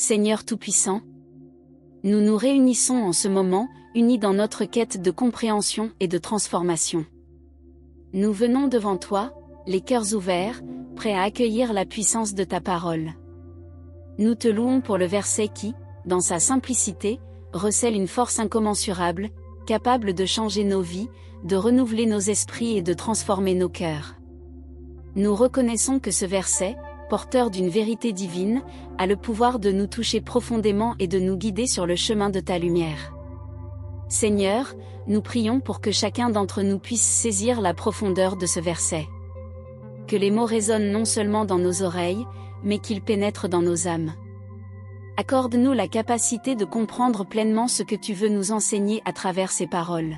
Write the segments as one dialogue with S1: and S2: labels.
S1: Seigneur Tout-Puissant, nous nous réunissons en ce moment, unis dans notre quête de compréhension et de transformation. Nous venons devant toi, les cœurs ouverts, prêts à accueillir la puissance de ta parole. Nous te louons pour le verset qui, dans sa simplicité, recèle une force incommensurable, capable de changer nos vies, de renouveler nos esprits et de transformer nos cœurs. Nous reconnaissons que ce verset, porteur d'une vérité divine, a le pouvoir de nous toucher profondément et de nous guider sur le chemin de ta lumière. Seigneur, nous prions pour que chacun d'entre nous puisse saisir la profondeur de ce verset. Que les mots résonnent non seulement dans nos oreilles, mais qu'ils pénètrent dans nos âmes. Accorde-nous la capacité de comprendre pleinement ce que tu veux nous enseigner à travers ces paroles.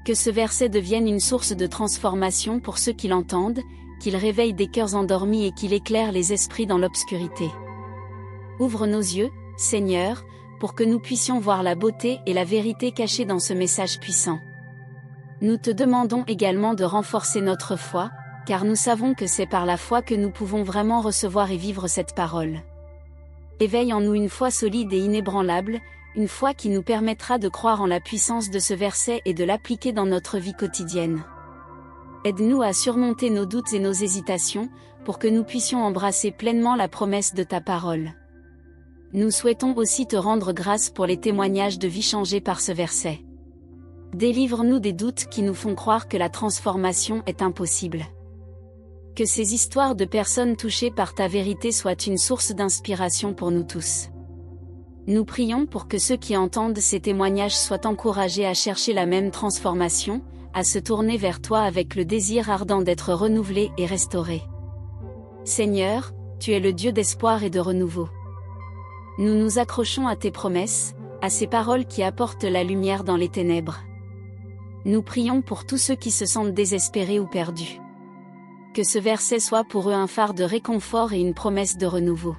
S1: Que ce verset devienne une source de transformation pour ceux qui l'entendent, qu'il réveille des cœurs endormis et qu'il éclaire les esprits dans l'obscurité. Ouvre nos yeux, Seigneur, pour que nous puissions voir la beauté et la vérité cachées dans ce message puissant. Nous te demandons également de renforcer notre foi, car nous savons que c'est par la foi que nous pouvons vraiment recevoir et vivre cette parole. Éveille en nous une foi solide et inébranlable, une foi qui nous permettra de croire en la puissance de ce verset et de l'appliquer dans notre vie quotidienne. Aide-nous à surmonter nos doutes et nos hésitations, pour que nous puissions embrasser pleinement la promesse de ta parole. Nous souhaitons aussi te rendre grâce pour les témoignages de vie changés par ce verset. Délivre-nous des doutes qui nous font croire que la transformation est impossible. Que ces histoires de personnes touchées par ta vérité soient une source d'inspiration pour nous tous. Nous prions pour que ceux qui entendent ces témoignages soient encouragés à chercher la même transformation, à se tourner vers toi avec le désir ardent d'être renouvelés et restaurés. Seigneur, tu es le Dieu d'espoir et de renouveau. Nous nous accrochons à tes promesses, à ces paroles qui apportent la lumière dans les ténèbres. Nous prions pour tous ceux qui se sentent désespérés ou perdus. Que ce verset soit pour eux un phare de réconfort et une promesse de renouveau.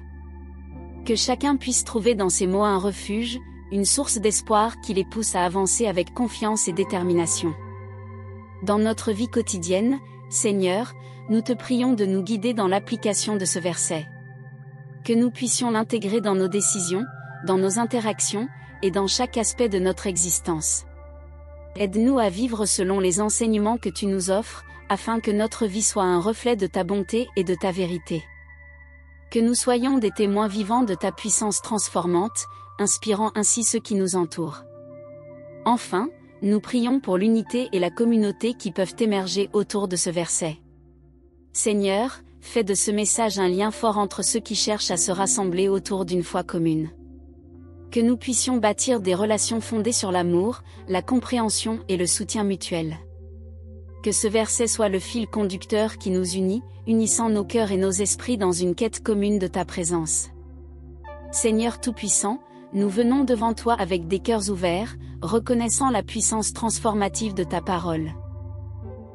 S1: Que chacun puisse trouver dans ces mots un refuge, une source d'espoir qui les pousse à avancer avec confiance et détermination. Dans notre vie quotidienne, Seigneur, nous te prions de nous guider dans l'application de ce verset. Que nous puissions l'intégrer dans nos décisions, dans nos interactions, et dans chaque aspect de notre existence. Aide-nous à vivre selon les enseignements que tu nous offres, afin que notre vie soit un reflet de ta bonté et de ta vérité. Que nous soyons des témoins vivants de ta puissance transformante, inspirant ainsi ceux qui nous entourent. Enfin, nous prions pour l'unité et la communauté qui peuvent émerger autour de ce verset. Seigneur, fais de ce message un lien fort entre ceux qui cherchent à se rassembler autour d'une foi commune. Que nous puissions bâtir des relations fondées sur l'amour, la compréhension et le soutien mutuel. Que ce verset soit le fil conducteur qui nous unit, unissant nos cœurs et nos esprits dans une quête commune de ta présence. Seigneur Tout-Puissant, nous venons devant toi avec des cœurs ouverts, reconnaissant la puissance transformative de ta parole.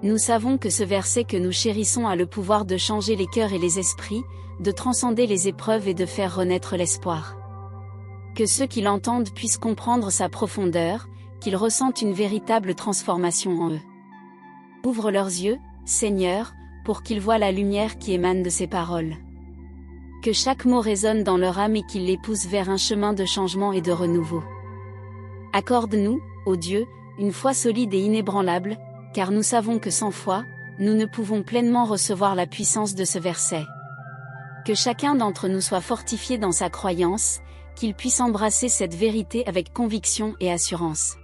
S1: Nous savons que ce verset que nous chérissons a le pouvoir de changer les cœurs et les esprits, de transcender les épreuves et de faire renaître l'espoir. Que ceux qui l'entendent puissent comprendre sa profondeur, qu'ils ressentent une véritable transformation en eux. Ouvre leurs yeux, Seigneur, pour qu'ils voient la lumière qui émane de ces paroles. Que chaque mot résonne dans leur âme et qu'ils les pousse vers un chemin de changement et de renouveau. Accorde-nous, ô Dieu, une foi solide et inébranlable, car nous savons que sans foi, nous ne pouvons pleinement recevoir la puissance de ce verset. Que chacun d'entre nous soit fortifié dans sa croyance, qu'il puisse embrasser cette vérité avec conviction et assurance.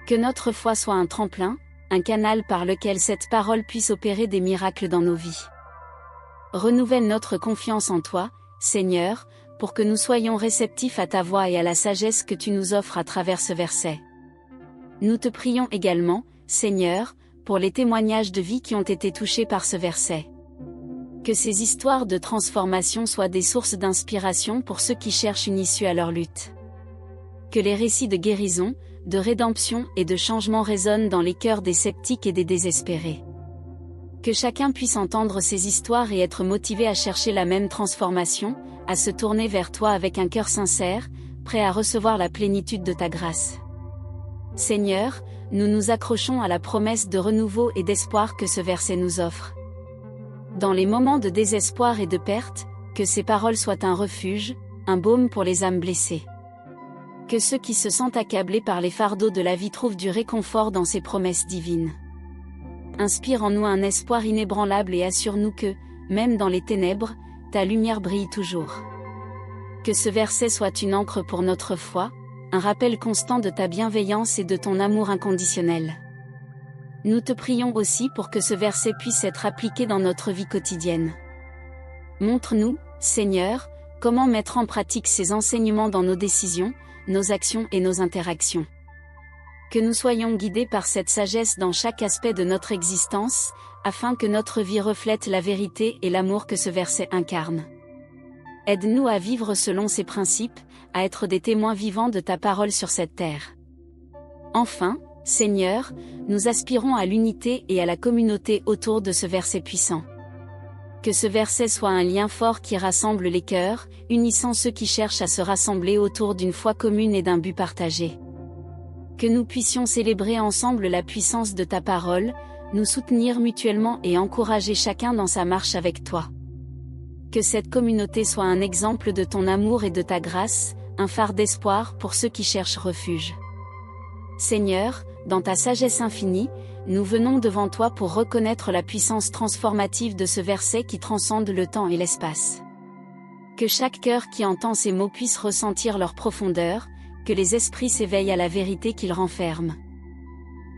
S1: Que notre foi soit un tremplin, un canal par lequel cette parole puisse opérer des miracles dans nos vies. Renouvelle notre confiance en toi, Seigneur, pour que nous soyons réceptifs à ta voix et à la sagesse que tu nous offres à travers ce verset. Nous te prions également, Seigneur, pour les témoignages de vie qui ont été touchés par ce verset. Que ces histoires de transformation soient des sources d'inspiration pour ceux qui cherchent une issue à leur lutte. Que les récits de guérison, de rédemption et de changement résonnent dans les cœurs des sceptiques et des désespérés. Que chacun puisse entendre ces histoires et être motivé à chercher la même transformation, à se tourner vers toi avec un cœur sincère, prêt à recevoir la plénitude de ta grâce. Seigneur, nous nous accrochons à la promesse de renouveau et d'espoir que ce verset nous offre. Dans les moments de désespoir et de perte, que ces paroles soient un refuge, un baume pour les âmes blessées. Que ceux qui se sentent accablés par les fardeaux de la vie trouvent du réconfort dans ces promesses divines. Inspire en nous un espoir inébranlable et assure-nous que, même dans les ténèbres, ta lumière brille toujours. Que ce verset soit une encre pour notre foi, un rappel constant de ta bienveillance et de ton amour inconditionnel. Nous te prions aussi pour que ce verset puisse être appliqué dans notre vie quotidienne. Montre-nous, Seigneur, comment mettre en pratique ces enseignements dans nos décisions, nos actions et nos interactions. Que nous soyons guidés par cette sagesse dans chaque aspect de notre existence, afin que notre vie reflète la vérité et l'amour que ce verset incarne. Aide-nous à vivre selon ces principes, à être des témoins vivants de ta parole sur cette terre. Enfin, Seigneur, nous aspirons à l'unité et à la communauté autour de ce verset puissant. Que ce verset soit un lien fort qui rassemble les cœurs, unissant ceux qui cherchent à se rassembler autour d'une foi commune et d'un but partagé. Que nous puissions célébrer ensemble la puissance de ta parole, nous soutenir mutuellement et encourager chacun dans sa marche avec toi. Que cette communauté soit un exemple de ton amour et de ta grâce, un phare d'espoir pour ceux qui cherchent refuge. Seigneur, dans ta sagesse infinie, nous venons devant toi pour reconnaître la puissance transformative de ce verset qui transcende le temps et l'espace. Que chaque cœur qui entend ces mots puisse ressentir leur profondeur, que les esprits s'éveillent à la vérité qu'ils renferment.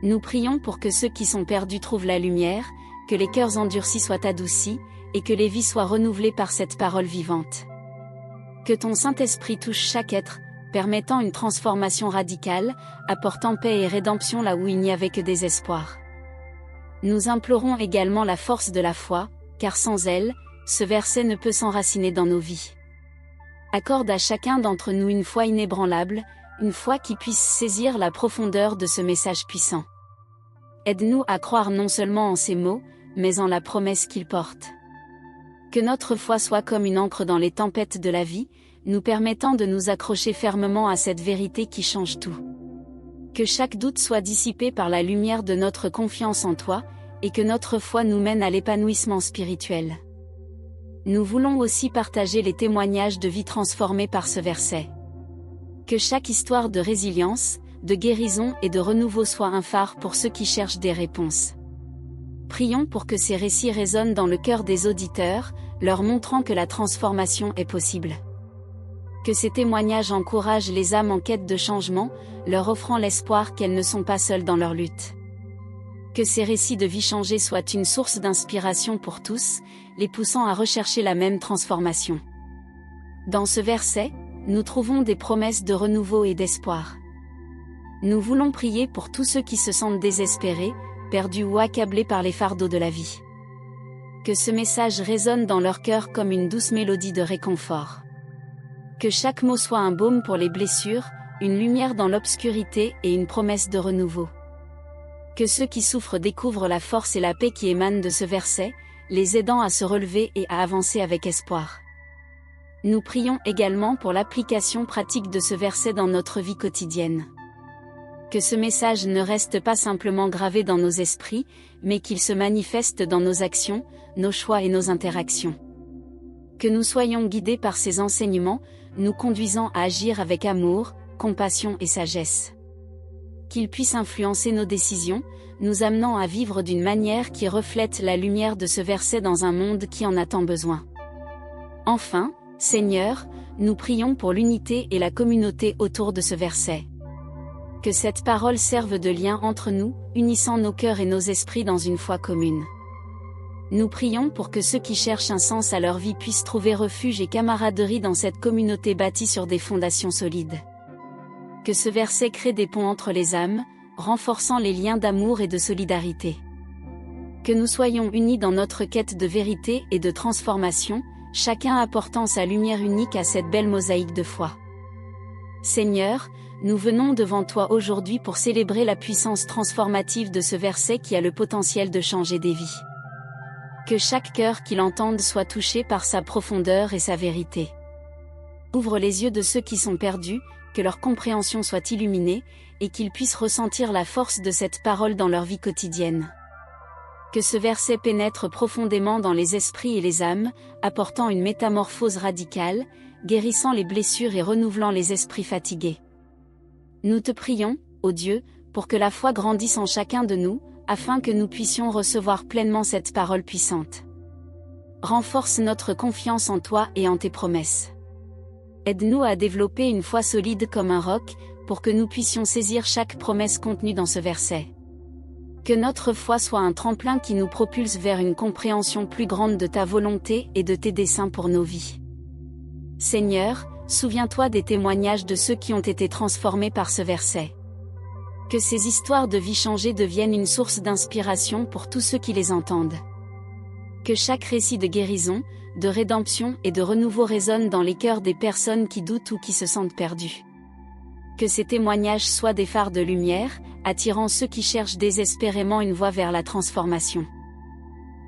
S1: Nous prions pour que ceux qui sont perdus trouvent la lumière, que les cœurs endurcis soient adoucis, et que les vies soient renouvelées par cette parole vivante. Que ton Saint-Esprit touche chaque être, permettant une transformation radicale, apportant paix et rédemption là où il n'y avait que désespoir. Nous implorons également la force de la foi, car sans elle, ce verset ne peut s'enraciner dans nos vies. Accorde à chacun d'entre nous une foi inébranlable, une foi qui puisse saisir la profondeur de ce message puissant. Aide-nous à croire non seulement en ces mots, mais en la promesse qu'ils portent. Que notre foi soit comme une ancre dans les tempêtes de la vie, nous permettant de nous accrocher fermement à cette vérité qui change tout. Que chaque doute soit dissipé par la lumière de notre confiance en toi, et que notre foi nous mène à l'épanouissement spirituel. Nous voulons aussi partager les témoignages de vie transformés par ce verset. Que chaque histoire de résilience, de guérison et de renouveau soit un phare pour ceux qui cherchent des réponses. Prions pour que ces récits résonnent dans le cœur des auditeurs, leur montrant que la transformation est possible. Que ces témoignages encouragent les âmes en quête de changement, leur offrant l'espoir qu'elles ne sont pas seules dans leur lutte. Que ces récits de vie changée soient une source d'inspiration pour tous, les poussant à rechercher la même transformation. Dans ce verset, nous trouvons des promesses de renouveau et d'espoir. Nous voulons prier pour tous ceux qui se sentent désespérés, perdus ou accablés par les fardeaux de la vie. Que ce message résonne dans leur cœur comme une douce mélodie de réconfort. Que chaque mot soit un baume pour les blessures, une lumière dans l'obscurité et une promesse de renouveau. Que ceux qui souffrent découvrent la force et la paix qui émanent de ce verset, les aidant à se relever et à avancer avec espoir. Nous prions également pour l'application pratique de ce verset dans notre vie quotidienne. Que ce message ne reste pas simplement gravé dans nos esprits, mais qu'il se manifeste dans nos actions, nos choix et nos interactions. Que nous soyons guidés par ces enseignements, nous conduisant à agir avec amour, compassion et sagesse. Qu'ils puissent influencer nos décisions, nous amenant à vivre d'une manière qui reflète la lumière de ce verset dans un monde qui en a tant besoin. Enfin, Seigneur, nous prions pour l'unité et la communauté autour de ce verset. Que cette parole serve de lien entre nous, unissant nos cœurs et nos esprits dans une foi commune. Nous prions pour que ceux qui cherchent un sens à leur vie puissent trouver refuge et camaraderie dans cette communauté bâtie sur des fondations solides. Que ce verset crée des ponts entre les âmes, renforçant les liens d'amour et de solidarité. Que nous soyons unis dans notre quête de vérité et de transformation, chacun apportant sa lumière unique à cette belle mosaïque de foi. Seigneur, nous venons devant toi aujourd'hui pour célébrer la puissance transformative de ce verset qui a le potentiel de changer des vies. Que chaque cœur qui l'entende soit touché par sa profondeur et sa vérité. Ouvre les yeux de ceux qui sont perdus, que leur compréhension soit illuminée, et qu'ils puissent ressentir la force de cette parole dans leur vie quotidienne. Que ce verset pénètre profondément dans les esprits et les âmes, apportant une métamorphose radicale, guérissant les blessures et renouvelant les esprits fatigués. Nous te prions, ô Dieu, pour que la foi grandisse en chacun de nous, afin que nous puissions recevoir pleinement cette parole puissante. Renforce notre confiance en toi et en tes promesses. Aide-nous à développer une foi solide comme un roc, pour que nous puissions saisir chaque promesse contenue dans ce verset. Que notre foi soit un tremplin qui nous propulse vers une compréhension plus grande de ta volonté et de tes desseins pour nos vies. Seigneur, souviens-toi des témoignages de ceux qui ont été transformés par ce verset. Que ces histoires de vie changée deviennent une source d'inspiration pour tous ceux qui les entendent. Que chaque récit de guérison, de rédemption et de renouveau résonne dans les cœurs des personnes qui doutent ou qui se sentent perdues. Que ces témoignages soient des phares de lumière, attirant ceux qui cherchent désespérément une voie vers la transformation.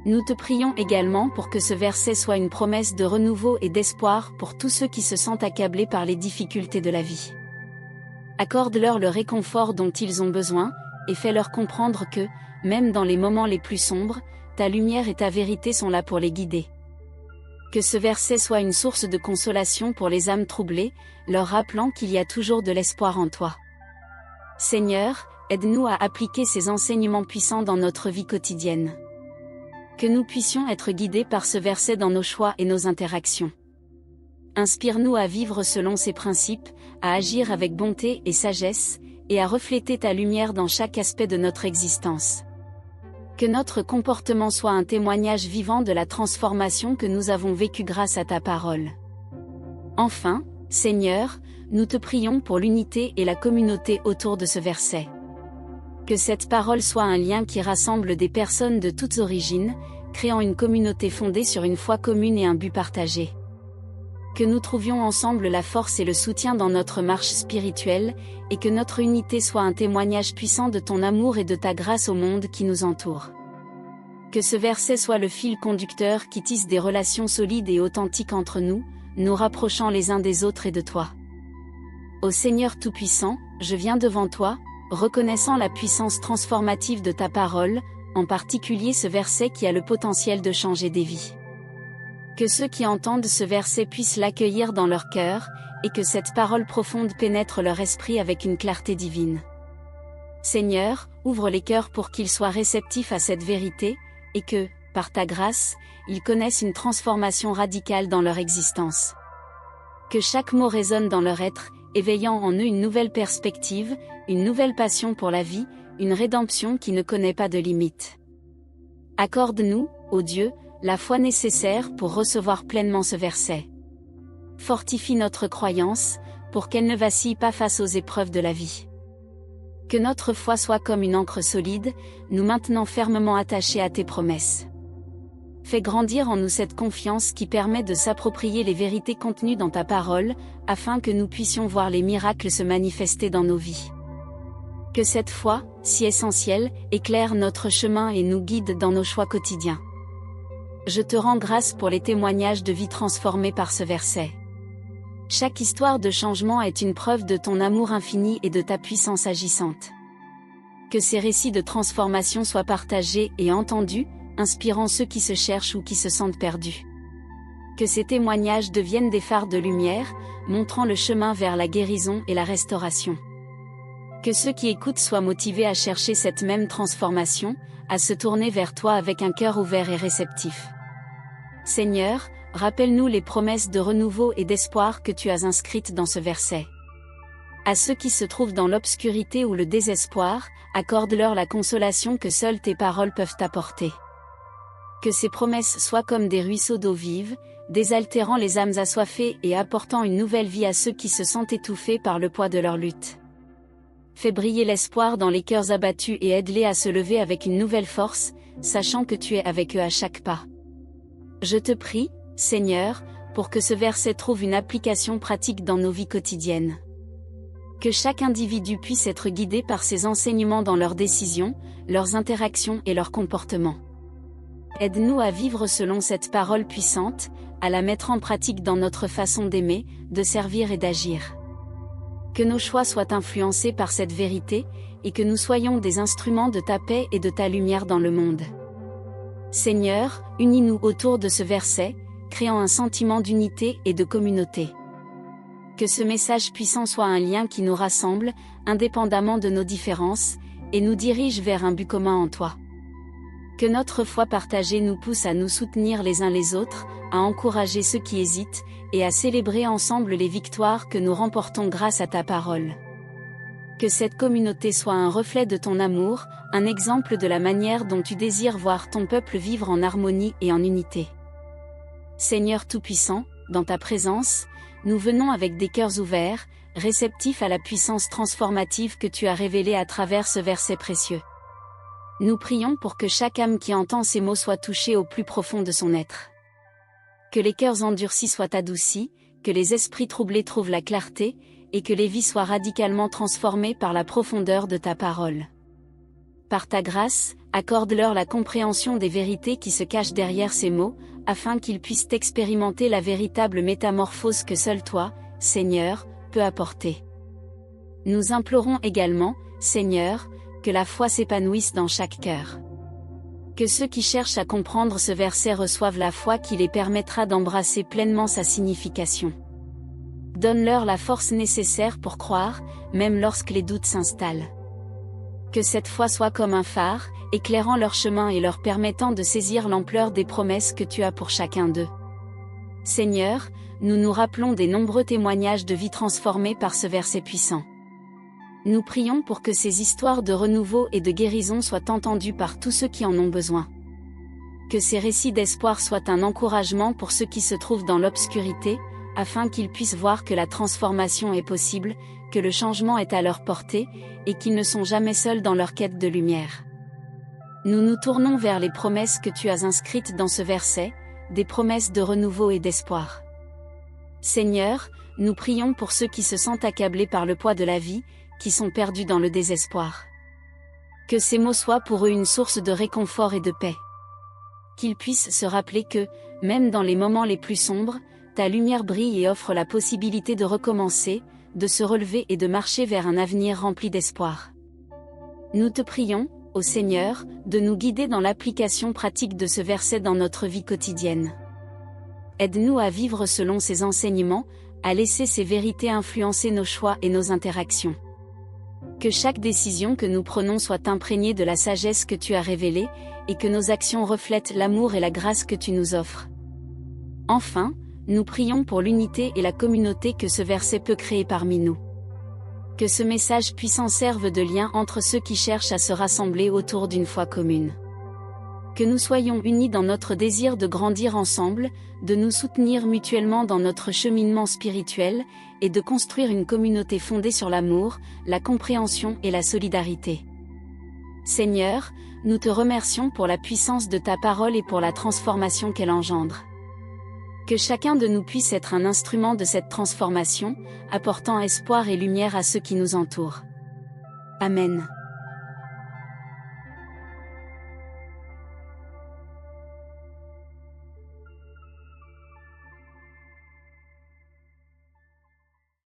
S1: Nous te prions également pour que ce verset soit une promesse de renouveau et d'espoir pour tous ceux qui se sentent accablés par les difficultés de la vie. Accorde-leur le réconfort dont ils ont besoin, et fais-leur comprendre que, même dans les moments les plus sombres, ta lumière et ta vérité sont là pour les guider. Que ce verset soit une source de consolation pour les âmes troublées, leur rappelant qu'il y a toujours de l'espoir en toi. Seigneur, aide-nous à appliquer ces enseignements puissants dans notre vie quotidienne. Que nous puissions être guidés par ce verset dans nos choix et nos interactions. Inspire-nous à vivre selon ces principes, à agir avec bonté et sagesse, et à refléter ta lumière dans chaque aspect de notre existence. Que notre comportement soit un témoignage vivant de la transformation que nous avons vécue grâce à ta parole. Enfin, Seigneur, nous te prions pour l'unité et la communauté autour de ce verset. Que cette parole soit un lien qui rassemble des personnes de toutes origines, créant une communauté fondée sur une foi commune et un but partagé. Que nous trouvions ensemble la force et le soutien dans notre marche spirituelle, et que notre unité soit un témoignage puissant de ton amour et de ta grâce au monde qui nous entoure. Que ce verset soit le fil conducteur qui tisse des relations solides et authentiques entre nous, nous rapprochant les uns des autres et de toi. Ô Seigneur Tout-Puissant, je viens devant toi, reconnaissant la puissance transformative de ta parole, en particulier ce verset qui a le potentiel de changer des vies. Que ceux qui entendent ce verset puissent l'accueillir dans leur cœur, et que cette parole profonde pénètre leur esprit avec une clarté divine. Seigneur, ouvre les cœurs pour qu'ils soient réceptifs à cette vérité, et que, par ta grâce, ils connaissent une transformation radicale dans leur existence. Que chaque mot résonne dans leur être, éveillant en eux une nouvelle perspective, une nouvelle passion pour la vie, une rédemption qui ne connaît pas de limites. Accorde-nous, ô Dieu, la foi nécessaire pour recevoir pleinement ce verset. Fortifie notre croyance, pour qu'elle ne vacille pas face aux épreuves de la vie. Que notre foi soit comme une ancre solide, nous maintenant fermement attachés à tes promesses. Fais grandir en nous cette confiance qui permet de s'approprier les vérités contenues dans ta parole, afin que nous puissions voir les miracles se manifester dans nos vies. Que cette foi, si essentielle, éclaire notre chemin et nous guide dans nos choix quotidiens. Je te rends grâce pour les témoignages de vie transformés par ce verset. Chaque histoire de changement est une preuve de ton amour infini et de ta puissance agissante. Que ces récits de transformation soient partagés et entendus, inspirant ceux qui se cherchent ou qui se sentent perdus. Que ces témoignages deviennent des phares de lumière, montrant le chemin vers la guérison et la restauration. Que ceux qui écoutent soient motivés à chercher cette même transformation, à se tourner vers toi avec un cœur ouvert et réceptif. Seigneur, rappelle-nous les promesses de renouveau et d'espoir que tu as inscrites dans ce verset. À ceux qui se trouvent dans l'obscurité ou le désespoir, accorde-leur la consolation que seules tes paroles peuvent apporter. Que ces promesses soient comme des ruisseaux d'eau vive, désaltérant les âmes assoiffées et apportant une nouvelle vie à ceux qui se sentent étouffés par le poids de leur lutte. Fais briller l'espoir dans les cœurs abattus et aide-les à se lever avec une nouvelle force, sachant que tu es avec eux à chaque pas. Je te prie, Seigneur, pour que ce verset trouve une application pratique dans nos vies quotidiennes. Que chaque individu puisse être guidé par ces enseignements dans leurs décisions, leurs interactions et leurs comportements. Aide-nous à vivre selon cette parole puissante, à la mettre en pratique dans notre façon d'aimer, de servir et d'agir. Que nos choix soient influencés par cette vérité, et que nous soyons des instruments de ta paix et de ta lumière dans le monde. Seigneur, unis-nous autour de ce verset, créant un sentiment d'unité et de communauté. Que ce message puissant soit un lien qui nous rassemble, indépendamment de nos différences, et nous dirige vers un but commun en toi. Que notre foi partagée nous pousse à nous soutenir les uns les autres, à encourager ceux qui hésitent, et à célébrer ensemble les victoires que nous remportons grâce à ta parole. Que cette communauté soit un reflet de ton amour, un exemple de la manière dont tu désires voir ton peuple vivre en harmonie et en unité. Seigneur Tout-Puissant, dans ta présence, nous venons avec des cœurs ouverts, réceptifs à la puissance transformative que tu as révélée à travers ce verset précieux. Nous prions pour que chaque âme qui entend ces mots soit touchée au plus profond de son être. Que les cœurs endurcis soient adoucis, que les esprits troublés trouvent la clarté, et que les vies soient radicalement transformées par la profondeur de ta parole. Par ta grâce, accorde-leur la compréhension des vérités qui se cachent derrière ces mots, afin qu'ils puissent expérimenter la véritable métamorphose que seul toi, Seigneur, peux apporter. Nous implorons également, Seigneur, que la foi s'épanouisse dans chaque cœur. Que ceux qui cherchent à comprendre ce verset reçoivent la foi qui les permettra d'embrasser pleinement sa signification. Donne-leur la force nécessaire pour croire, même lorsque les doutes s'installent. Que cette foi soit comme un phare, éclairant leur chemin et leur permettant de saisir l'ampleur des promesses que tu as pour chacun d'eux. Seigneur, nous nous rappelons des nombreux témoignages de vie transformée par ce verset puissant. Nous prions pour que ces histoires de renouveau et de guérison soient entendues par tous ceux qui en ont besoin. Que ces récits d'espoir soient un encouragement pour ceux qui se trouvent dans l'obscurité, afin qu'ils puissent voir que la transformation est possible, que le changement est à leur portée, et qu'ils ne sont jamais seuls dans leur quête de lumière. Nous nous tournons vers les promesses que tu as inscrites dans ce verset, des promesses de renouveau et d'espoir. Seigneur, nous prions pour ceux qui se sentent accablés par le poids de la vie, qui sont perdus dans le désespoir. Que ces mots soient pour eux une source de réconfort et de paix. Qu'ils puissent se rappeler que, même dans les moments les plus sombres, ta lumière brille et offre la possibilité de recommencer, de se relever et de marcher vers un avenir rempli d'espoir. Nous te prions, ô Seigneur, de nous guider dans l'application pratique de ce verset dans notre vie quotidienne. Aide-nous à vivre selon ces enseignements, à laisser ces vérités influencer nos choix et nos interactions. Que chaque décision que nous prenons soit imprégnée de la sagesse que tu as révélée, et que nos actions reflètent l'amour et la grâce que tu nous offres. Enfin, nous prions pour l'unité et la communauté que ce verset peut créer parmi nous. Que ce message puissant serve de lien entre ceux qui cherchent à se rassembler autour d'une foi commune. Que nous soyons unis dans notre désir de grandir ensemble, de nous soutenir mutuellement dans notre cheminement spirituel, et de construire une communauté fondée sur l'amour, la compréhension et la solidarité. Seigneur, nous te remercions pour la puissance de ta parole et pour la transformation qu'elle engendre. Que chacun de nous puisse être un instrument de cette transformation, apportant espoir et lumière à ceux qui nous entourent. Amen.